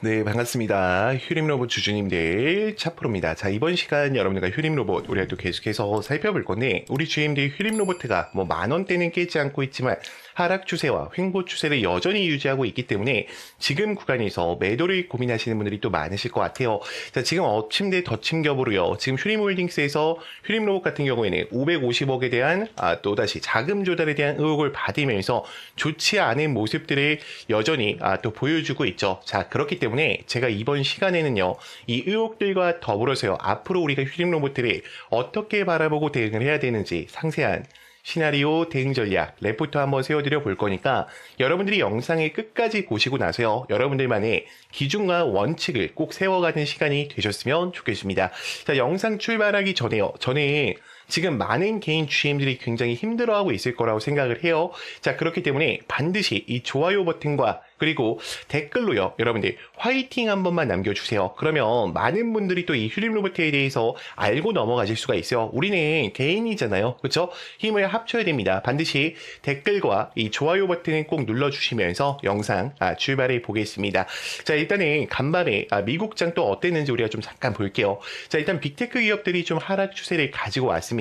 네, 반갑습니다. 휴림로봇 주주님들 차프로입니다. 자, 이번 시간 여러분들과 휴림로봇 우리가 또 계속해서 살펴볼 건데, 우리 주주님들 휴림로봇가 뭐 만원대는 깨지 않고 있지만 하락 추세와 횡보 추세를 여전히 유지하고 있기 때문에 지금 구간에서 매도를 고민하시는 분들이 또 많으실 것 같아요. 자, 지금 업침대 덧침 겹으로요. 지금 휴림홀딩스에서 휴림로봇 같은 경우에는 550억에 대한 또다시 자금 조달에 대한 의혹을 받으면서 좋지 않은 모습들을 여전히 또 보여주고 있죠. 자, 그렇기 때문에 제가 이번 시간에는요, 이 의혹들과 더불어서요, 앞으로 우리가 휴림로봇들을 어떻게 바라보고 대응을 해야 되는지 상세한 시나리오 대응 전략 레포트 한번 세워드려 볼 거니까 여러분들이 영상을 끝까지 보시고 나서요, 여러분들만의 기준과 원칙을 꼭 세워가는 시간이 되셨으면 좋겠습니다. 자, 영상 출발하기 전에요, 저는 지금 많은 개인 GM들이 굉장히 힘들어하고 있을 거라고 생각을 해요. 자, 그렇기 때문에 반드시 이 좋아요 버튼과 그리고 댓글로요, 여러분들 화이팅 한 번만 남겨주세요. 그러면 많은 분들이 또 이 휴림로봇에 대해서 알고 넘어가실 수가 있어요. 우리는 개인이잖아요, 그렇죠? 힘을 합쳐야 됩니다. 반드시 댓글과 이 좋아요 버튼을 꼭 눌러주시면서 영상 출발해 보겠습니다. 자, 일단은 간밤에 미국장 또 어땠는지 우리가 좀 잠깐 볼게요. 자, 일단 빅테크 기업들이 좀 하락 추세를 가지고 왔습니다.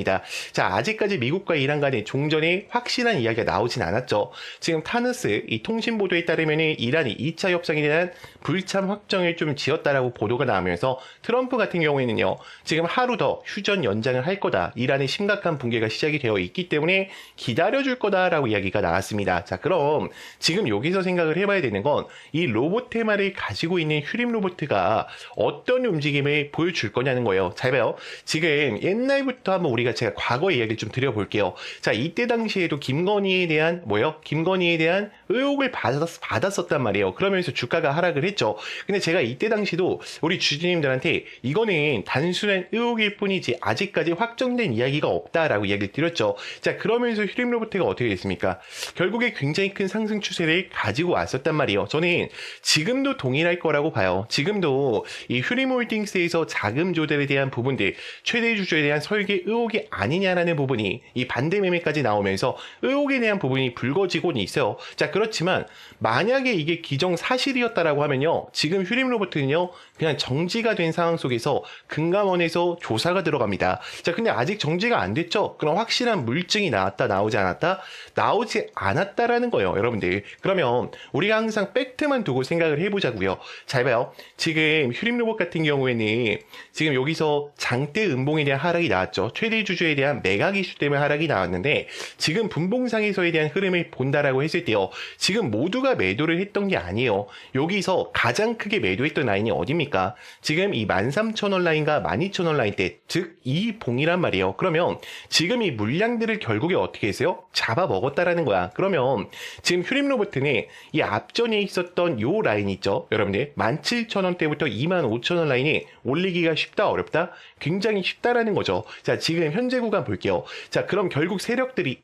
자, 아직까지 미국과 이란 간의 종전에 확실한 이야기가 나오진 않았죠. 지금 타느스 이 통신 보도에 따르면 이란이 2차 협상에 대한 불참 확정을 좀 지었다라고 보도가 나오면서 트럼프 같은 경우에는요, 지금 하루 더 휴전 연장을 할 거다, 이란의 심각한 붕괴가 시작이 되어 있기 때문에 기다려줄 거다라고 이야기가 나왔습니다. 자, 그럼 지금 여기서 생각을 해봐야 되는 건 이 로봇 테마를 가지고 있는 휴림 로봇가 어떤 움직임을 보여줄 거냐는 거예요. 잘 봐요. 지금 옛날부터 한번 제가 과거 이야기를 좀 드려볼게요. 자, 이때 당시에도 김건희에 대한 김건희에 대한 의혹을 받았었단 말이에요. 그러면서 주가가 하락을 했죠. 근데 제가 이때 당시도 우리 주주님들한테 이거는 단순한 의혹일 뿐이지 아직까지 확정된 이야기가 없다라고 이야기를 드렸죠. 자, 그러면서 휴림로봇가 어떻게 됐습니까? 결국에 굉장히 큰 상승 추세를 가지고 왔었단 말이에요. 저는 지금도 동일할 거라고 봐요. 지금도 이 휴림홀딩스에서 자금 조달에 대한 부분들, 최대 주주에 대한 설계 의혹이 아니냐라는 부분이 이 반대 매매까지 나오면서 의혹에 대한 부분이 불거지고는 있어요. 자, 그렇지만 만약에 이게 기정사실이었다라고 하면요, 지금 휴림로봇은요 그냥 정지가 된 상황 속에서 금감원에서 조사가 들어갑니다. 자, 근데 아직 정지가 안 됐죠? 그럼 확실한 물증이 나왔다, 나오지 않았다? 나오지 않았다라는 거예요, 여러분들. 그러면 우리가 항상 팩트만 두고 생각을 해보자고요. 잘 봐요. 지금 휴림로봇 같은 경우에는 지금 여기서 장대 음봉에 대한 하락이 나왔죠. 최대 주주에 대한 매각 이슈 때문에 하락이 나왔는데, 지금 분봉상에서에 대한 흐름을 본다라고 했을 때요, 지금 모두가 매도를 했던 게 아니에요. 여기서 가장 크게 매도했던 라인이 어디입니까? 지금 이 13,000원 라인과 12,000원 라인 때, 즉 이 봉이란 말이에요. 그러면 지금 이 물량들을 결국에 어떻게 했어요? 잡아먹었다라는 거야. 그러면 지금 휴림로봇은 이 앞전에 있었던 요 라인 있죠, 여러분들? 17,000원대부터 25,000원 라인이 올리기가 쉽다, 어렵다? 굉장히 쉽다라는 거죠. 자, 지금 현재 구간 볼게요. 자, 그럼 결국 세력들이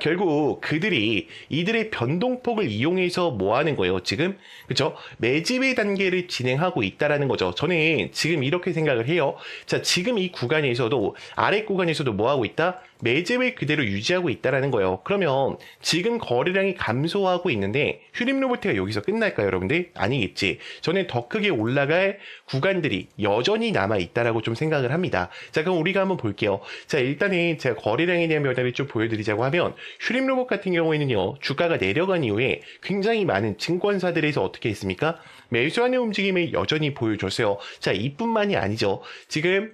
결국 그들이 이들의 변동폭을 이용해서 뭐 하는 거예요, 지금? 그쵸? 매집의 단계를 진행하고 있다라는 거죠. 저는 지금 이렇게 생각을 해요. 자, 지금 이 구간에서도, 아래 구간에서도 뭐 하고 있다? 매집을 그대로 유지하고 있다라는 거예요. 그러면 지금 거래량이 감소하고 있는데 휴림로봇가 여기서 끝날까요, 여러분들? 아니겠지. 저는 더 크게 올라갈 구간들이 여전히 남아있다라고 좀 생각을 합니다. 자, 그럼 우리가 한번 볼게요. 자, 일단은 제가 거래량에 대한 변화를 좀 보여드리자고 하면, 휴림로봇 같은 경우에는요, 주가가 내려간 이후에 굉장히 많은 증권사들에서 어떻게 했습니까? 매수하는 움직임을 여전히 보여줬어요. 자, 이뿐만이 아니죠. 지금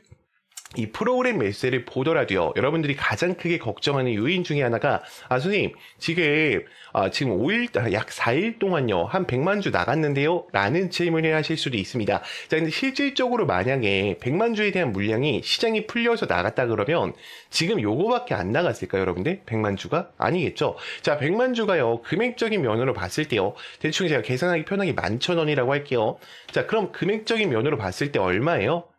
이 프로그램 매수세를 보더라도요, 여러분들이 가장 크게 걱정하는 요인 중에 하나가, 선생님, 지금 5일, 약 4일 동안요, 한 100만 주 나갔는데요? 라는 질문을 하실 수도 있습니다. 자, 근데 실질적으로 만약에 100만 주에 대한 물량이 시장이 풀려서 나갔다 그러면 지금 요거밖에 안 나갔을까요, 여러분들? 100만 주가? 아니겠죠? 자, 100만 주가요, 금액적인 면으로 봤을 때요, 대충 제가 계산하기 편하게 11,000원이라고 할게요. 자, 그럼 금액적인 면으로 봤을 때 얼마예요?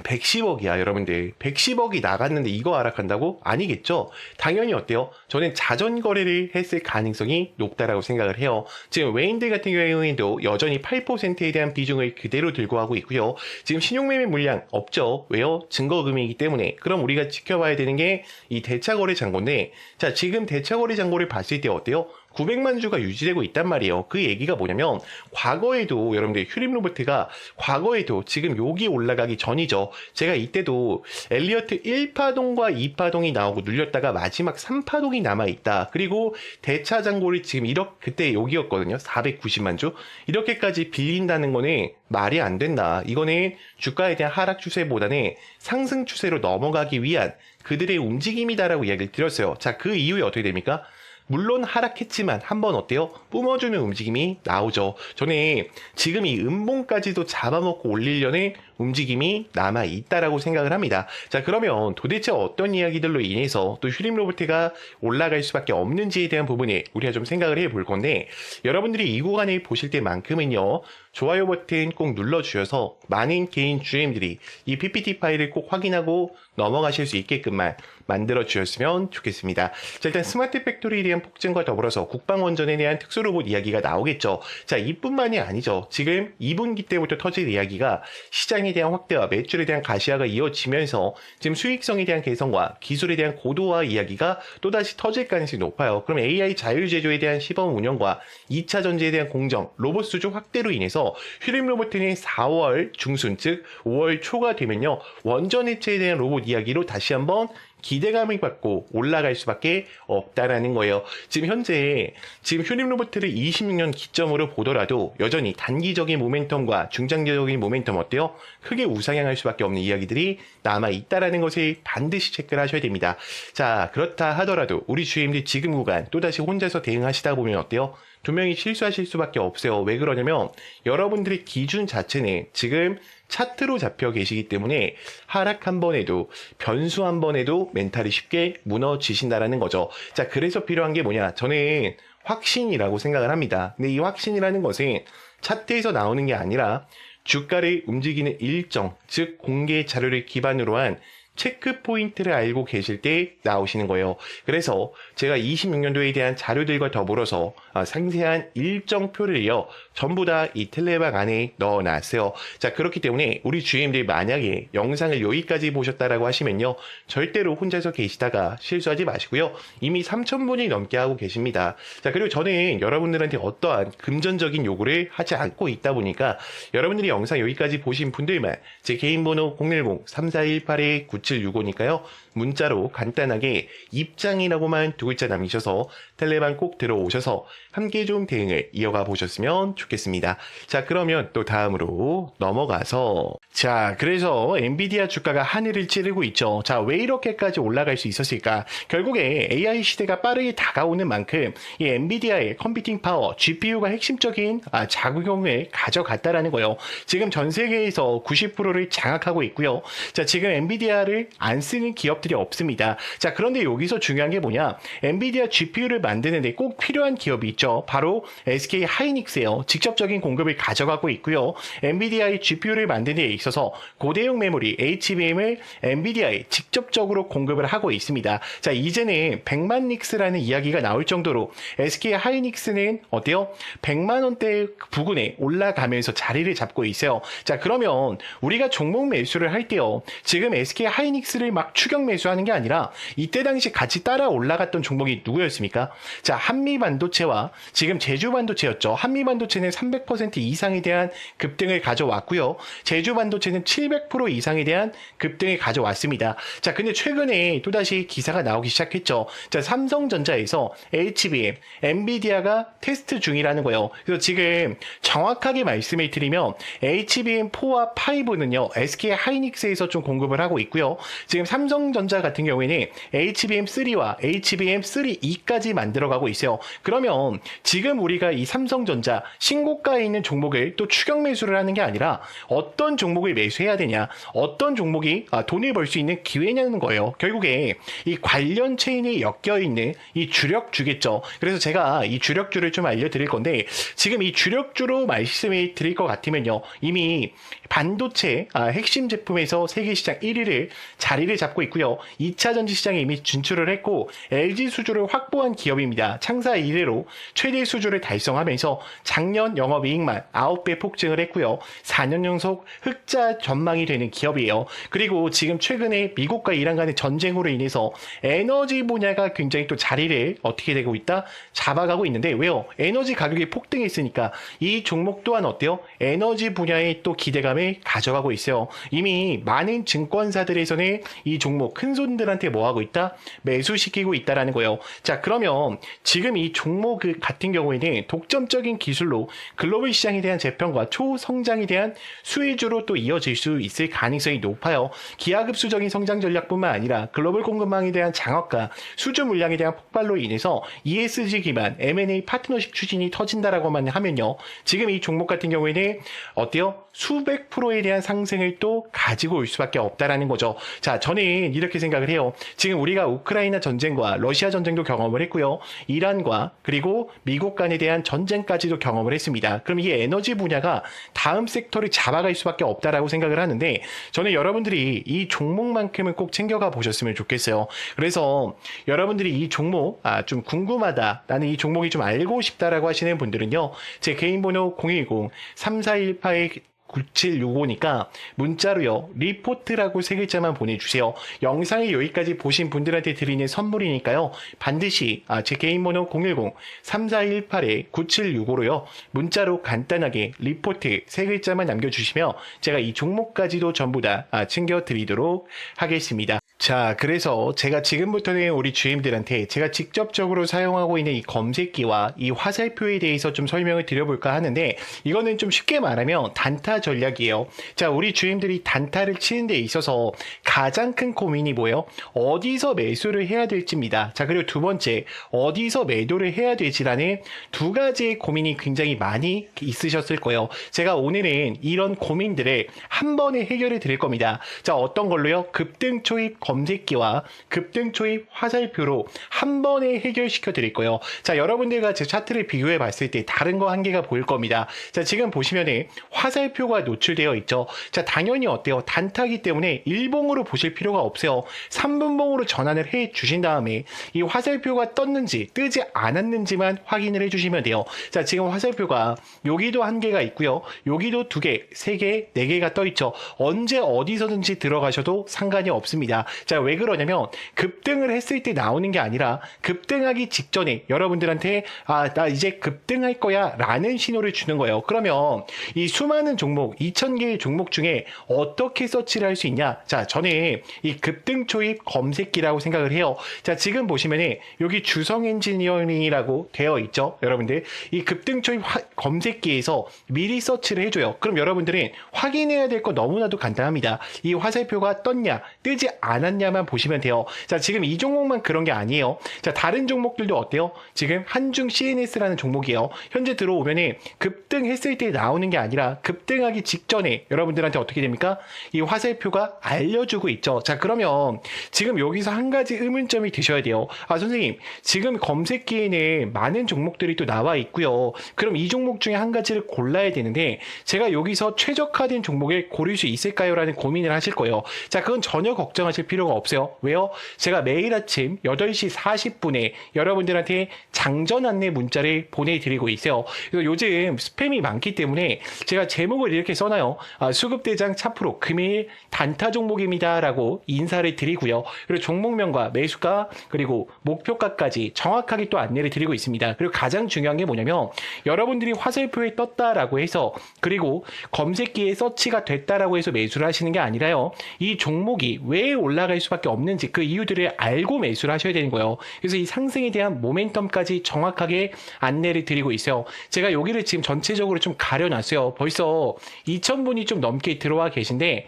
110억이야, 여러분들. 110억이 나갔는데 이거 하락한다고? 아니겠죠? 당연히 어때요? 저는 자전거래를 했을 가능성이 높다라고 생각을 해요. 지금 웨인들 같은 경우에도 여전히 8%에 대한 비중을 그대로 들고 하고 있고요. 지금 신용매매 물량 없죠? 왜요? 증거금이기 때문에. 그럼 우리가 지켜봐야 되는 게 이 대차거래 잔고인데, 자, 지금 대차거래 잔고를 봤을 때 어때요? 900만 주가 유지되고 있단 말이에요. 그 얘기가 뭐냐면 과거에도 여러분들 휴림로버트가 과거에도 지금 여기 올라가기 전이죠. 제가 이때도 엘리어트 1파동과 2파동이 나오고 눌렸다가 마지막 3파동이 남아있다. 그리고 대차장고를 지금 그때 여기였거든요. 490만 주. 이렇게까지 빌린다는 거는 말이 안 된다. 이거는 주가에 대한 하락 추세보다는 상승 추세로 넘어가기 위한 그들의 움직임이다라고 이야기를 드렸어요. 자, 그 이후에 어떻게 됩니까? 물론 하락했지만 한번 어때요? 뿜어주는 움직임이 나오죠. 저는 지금 이 음봉까지도 잡아먹고 올리려는 움직임이 남아있다라고 생각을 합니다. 자, 그러면 도대체 어떤 이야기들로 인해서 또 휴림로버트가 올라갈 수밖에 없는지에 대한 부분에 우리가 좀 생각을 해볼 건데, 여러분들이 이 구간을 보실 때만큼은요, 좋아요 버튼 꼭 눌러주셔서 많은 개인 GM들이 이 PPT 파일을 꼭 확인하고 넘어가실 수 있게끔만 만들어 주셨으면 좋겠습니다. 자, 일단 스마트 팩토리에 대한 폭증과 더불어서 국방원전에 대한 특수로봇 이야기가 나오겠죠. 자, 이뿐만이 아니죠. 지금 2분기 때부터 터질 이야기가 시장에 대한 확대와 매출에 대한 가시화가 이어지면서 지금 수익성에 대한 개선과 기술에 대한 고도화 이야기가 또다시 터질 가능성이 높아요. 그럼 AI 자율제조에 대한 시범 운영과 2차 전지에 대한 공정, 로봇 수주 확대로 인해서 휴림로버트는 4월 중순 즉 5월 초가 되면요, 원전 해체에 대한 로봇 이야기로 다시 한번 기대감을 갖고 올라갈 수밖에 없다라는 거예요. 지금 현재 휴림로버트를 26년 기점으로 보더라도 여전히 단기적인 모멘텀과 중장기적인 모멘텀 어때요? 크게 우상향할 수밖에 없는 이야기들이 남아 있다라는 것을 반드시 체크를 하셔야 됩니다. 자, 그렇다 하더라도 우리 주임들 지금 구간 또다시 혼자서 대응하시다 보면 어때요? 두 명이 실수하실 수밖에 없어요. 왜 그러냐면 여러분들의 기준 자체는 지금 차트로 잡혀 계시기 때문에 하락 한 번에도 변수 한 번에도 멘탈이 쉽게 무너지신다라는 거죠. 자, 그래서 필요한 게 뭐냐? 저는 확신이라고 생각을 합니다. 근데 이 확신이라는 것은 차트에서 나오는 게 아니라 주가를 움직이는 일정, 즉 공개 자료를 기반으로 한 체크 포인트를 알고 계실 때 나오시는 거예요. 그래서 제가 26년도에 대한 자료들과 더불어서 상세한 일정표를요, 전부 다 이 텔레방 안에 넣어놨어요. 자, 그렇기 때문에 우리 GM들 만약에 영상을 여기까지 보셨다라고 하시면요, 절대로 혼자서 계시다가 실수하지 마시고요. 이미 3,000분이 넘게 하고 계십니다. 자, 그리고 저는 여러분들한테 어떠한 금전적인 요구를 하지 않고 있다 보니까 여러분들이 영상 여기까지 보신 분들만 제 개인 번호 010-3418-9765니까요. 문자로 간단하게 입장이라고만 두 글자 남기셔서 텔레방 꼭 들어오셔서 함께 좀 대응을 이어가 보셨으면 좋겠습니다. 자, 그러면 또 다음으로 넘어가서, 자, 그래서 엔비디아 주가가 하늘을 찌르고 있죠. 자, 왜 이렇게까지 올라갈 수 있었을까? 결국에 AI 시대가 빠르게 다가오는 만큼 이 엔비디아의 컴퓨팅 파워, GPU가 핵심적인 작용을 가져갔다라는 거예요. 지금 전 세계에서 90%를 장악하고 있고요. 자, 지금 엔비디아를 안 쓰는 기업들이 없습니다. 자, 그런데 여기서 중요한 게 뭐냐? 엔비디아 GPU를 만드는데 꼭 필요한 기업이 있죠. 바로 SK 하이닉스예요. 직접적인 공급을 가져가고 있고요. 엔비디아의 GPU를 만드는 데 있어서 고대용 메모리 HBM을 엔비디아에 직접적으로 공급을 하고 있습니다. 자, 이제는 100만 닉스라는 이야기가 나올 정도로 SK 하이닉스는 어때요? 100만 원대 부근에 올라가면서 자리를 잡고 있어요. 자, 그러면 우리가 종목 매수를 할 때요, 지금 SK 하이닉스를 막 추격 매수하는 게 아니라 이때 당시 같이 따라 올라갔던 종목이 누구였습니까? 자, 한미반도체와 지금 제주반도체였죠. 한미반도체는 300% 이상에 대한 급등을 가져왔고요. 제주반도체는 700% 이상에 대한 급등을 가져왔습니다. 자, 근데 최근에 또다시 기사가 나오기 시작했죠. 자, 삼성전자에서 HBM, 엔비디아가 테스트 중이라는 거예요. 그래서 지금 정확하게 말씀을 드리면 HBM4와 5는요, SK 하이닉스에서 좀 공급을 하고 있고요. 지금 삼성전자 같은 경우에는 HBM3와 HBM3E까지 만들어가고 있어요. 그러면 지금 우리가 이 삼성전자 신고가에 있는 종목을 또 추격 매수를 하는 게 아니라 어떤 종목을 매수해야 되냐, 어떤 종목이 돈을 벌 수 있는 기회냐는 거예요. 결국에 이 관련 체인에 엮여있는 이 주력주겠죠. 그래서 제가 이 주력주를 좀 알려드릴 건데, 지금 이 주력주로 말씀을 드릴 것 같으면요, 이미 반도체 핵심 제품에서 세계 시장 1위를 자리를 잡고 있고요. 있고요. 2차 전지 시장에 이미 진출을 했고 LG 수주를 확보한 기업입니다. 창사 이래로 최대 수주를 달성하면서 작년 영업이익만 9배 폭증을 했고요. 4년 연속 흑자 전망이 되는 기업이에요. 그리고 지금 최근에 미국과 이란 간의 전쟁으로 인해서 에너지 분야가 굉장히 또 자리를 어떻게 되고 있다? 잡아가고 있는데 왜요? 에너지 가격이 폭등했으니까 이 종목 또한 어때요? 에너지 분야에 또 기대감을 가져가고 있어요. 이미 많은 증권사들에서는 이 종목 큰 손들한테 뭐 하고 있다? 매수시키고 있다라는 거예요. 자, 그러면 지금 이 종목 같은 경우에는 독점적인 기술로 글로벌 시장에 대한 재편과 초성장에 대한 수혜주로 또 이어질 수 있을 가능성이 높아요. 기하급수적인 성장 전략뿐만 아니라 글로벌 공급망에 대한 장악과 수주 물량에 대한 폭발로 인해서 ESG 기반 M&A 파트너십 추진이 터진다라고만 하면요. 지금 이 종목 같은 경우에는 어때요? 수백 프로에 대한 상승을 또 가지고 올 수밖에 없다라는 거죠. 자, 저는 이렇게 생각을 해요. 지금 우리가 우크라이나 전쟁과 러시아 전쟁도 경험을 했고요. 이란과 그리고 미국 간에 대한 전쟁까지도 경험을 했습니다. 그럼 이 에너지 분야가 다음 섹터를 잡아갈 수밖에 없다라고 생각을 하는데 저는 여러분들이 이 종목만큼은 꼭 챙겨가 보셨으면 좋겠어요. 그래서 여러분들이 이 종목 좀 궁금하다, 나는 이 종목이 좀 알고 싶다라고 하시는 분들은요. 제 개인 번호 010-3418 9765니까 문자로요. 리포트라고 세 글자만 보내주세요. 영상이 여기까지 보신 분들한테 드리는 선물이니까요. 반드시 제 개인 번호 010-3418-9765로요. 문자로 간단하게 리포트 세 글자만 남겨주시면 제가 이 종목까지도 전부 다 챙겨드리도록 하겠습니다. 자, 그래서 제가 지금부터는 우리 주임들한테 제가 직접적으로 사용하고 있는 이 검색기와 이 화살표에 대해서 좀 설명을 드려볼까 하는데 이거는 좀 쉽게 말하면 단타 전략이에요. 자, 우리 주임들이 단타를 치는 데 있어서 가장 큰 고민이 뭐예요? 어디서 매수를 해야 될지입니다. 자, 그리고 두 번째, 어디서 매도를 해야 될지라는 두 가지의 고민이 굉장히 많이 있으셨을 거예요. 제가 오늘은 이런 고민들을 한 번에 해결해 드릴 겁니다. 자, 어떤 걸로요? 급등 초입 검색기와 급등 초입 화살표로 한 번에 해결시켜 드릴 거예요. 자, 여러분들과 제 차트를 비교해 봤을 때 다른 거 한 개가 보일 겁니다. 자, 지금 보시면은 화살표가 노출되어 있죠. 자, 당연히 어때요? 단타기 때문에 일봉으로 보실 필요가 없어요. 3분봉으로 전환을 해 주신 다음에 이 화살표가 떴는지 뜨지 않았는지만 확인을 해 주시면 돼요. 자, 지금 화살표가 여기도 한 개가 있고요. 여기도 두 개, 세 개, 네 개가 떠 있죠. 언제 어디서든지 들어가셔도 상관이 없습니다. 자, 왜 그러냐면 급등을 했을 때 나오는 게 아니라 급등하기 직전에 여러분들한테 나 이제 급등할 거야 라는 신호를 주는 거예요. 그러면 이 수많은 종목 2000개의 종목 중에 어떻게 서치를 할 수 있냐? 자, 저는 이 급등 초입 검색기라고 생각을 해요. 자, 지금 보시면은 여기 주성 엔지니어링이라고 되어 있죠. 여러분들 이 급등 초입 검색기에서 미리 서치를 해줘요. 그럼 여러분들은 확인해야 될 거 너무나도 간단합니다. 이 화살표가 떴냐 뜨지 않았냐만 보시면 돼요. 자, 지금 이 종목만 그런 게 아니에요. 자, 다른 종목들도 어때요? 지금 한중 CNS라는 종목이에요. 현재 들어오면은 급등했을 때 나오는 게 아니라 급등하기 직전에 여러분들한테 어떻게 됩니까? 이 화살표가 알려주고 있죠. 자, 그러면 지금 여기서 한 가지 의문점이 드셔야 돼요. 선생님, 지금 검색기에는 많은 종목들이 또 나와 있고요. 그럼 이 종목 중에 한 가지를 골라야 되는데 제가 여기서 최적화된 종목을 고를 수 있을까요? 라는 고민을 하실 거예요. 자, 그건 전혀 걱정하실 필요가 없어요. 왜요? 제가 매일 아침 8시 40분에 여러분들한테 장전 안내 문자를 보내드리고 있어요. 그래서 요즘 스팸이 많기 때문에 제가 제목을 이렇게 써놔요. 수급대장 차프로 금일 단타 종목입니다 라고 인사를 드리고요. 그리고 종목명과 매수가 그리고 목표가까지 정확하게 또 안내를 드리고 있습니다. 그리고 가장 중요한 게 뭐냐면 여러분들이 화살표에 떴다라고 해서 그리고 검색기에 서치가 됐다라고 해서 매수를 하시는 게 아니라요. 이 종목이 왜 올라갈 수밖에 없는지 그 이유들을 알고 매수를 하셔야 되는 거예요. 그래서 이 상승에 대한 모멘텀까지 정확하게 안내를 드리고 있어요. 제가 여기를 지금 전체적으로 좀 가려놨어요. 벌써 2,000분이 좀 넘게 들어와 계신데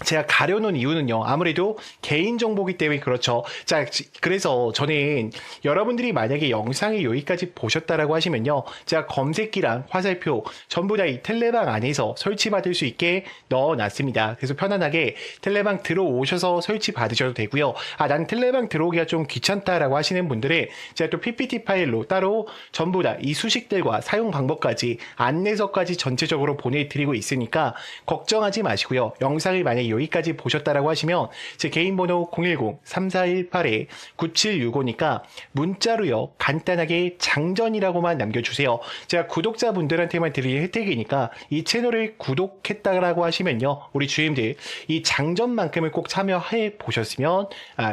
제가 가려놓은 이유는요. 아무래도 개인정보기 때문에 그렇죠. 자, 그래서 저는 여러분들이 만약에 영상이 여기까지 보셨다라고 하시면요. 제가 검색기랑 화살표 전부 다 이 텔레방 안에서 설치받을 수 있게 넣어놨습니다. 그래서 편안하게 텔레방 들어오셔서 설치 받으셔도 되고요. 난 텔레방 들어오기가 좀 귀찮다라고 하시는 분들은 제가 또 PPT 파일로 따로 전부 다 이 수식들과 사용 방법까지 안내서까지 전체적으로 보내드리고 있으니까 걱정하지 마시고요. 영상을 만약에 네, 여기까지 보셨다라고 하시면 제 개인 번호 010-3418-9765니까 문자로요 간단하게 장전이라고만 남겨주세요. 제가 구독자분들한테만 드릴 혜택이니까 이 채널을 구독했다라고 하시면요 우리 주임들 이 장전만큼을 꼭 참여해 보셨으면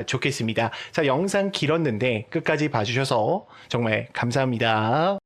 좋겠습니다. 자, 영상 길었는데 끝까지 봐주셔서 정말 감사합니다.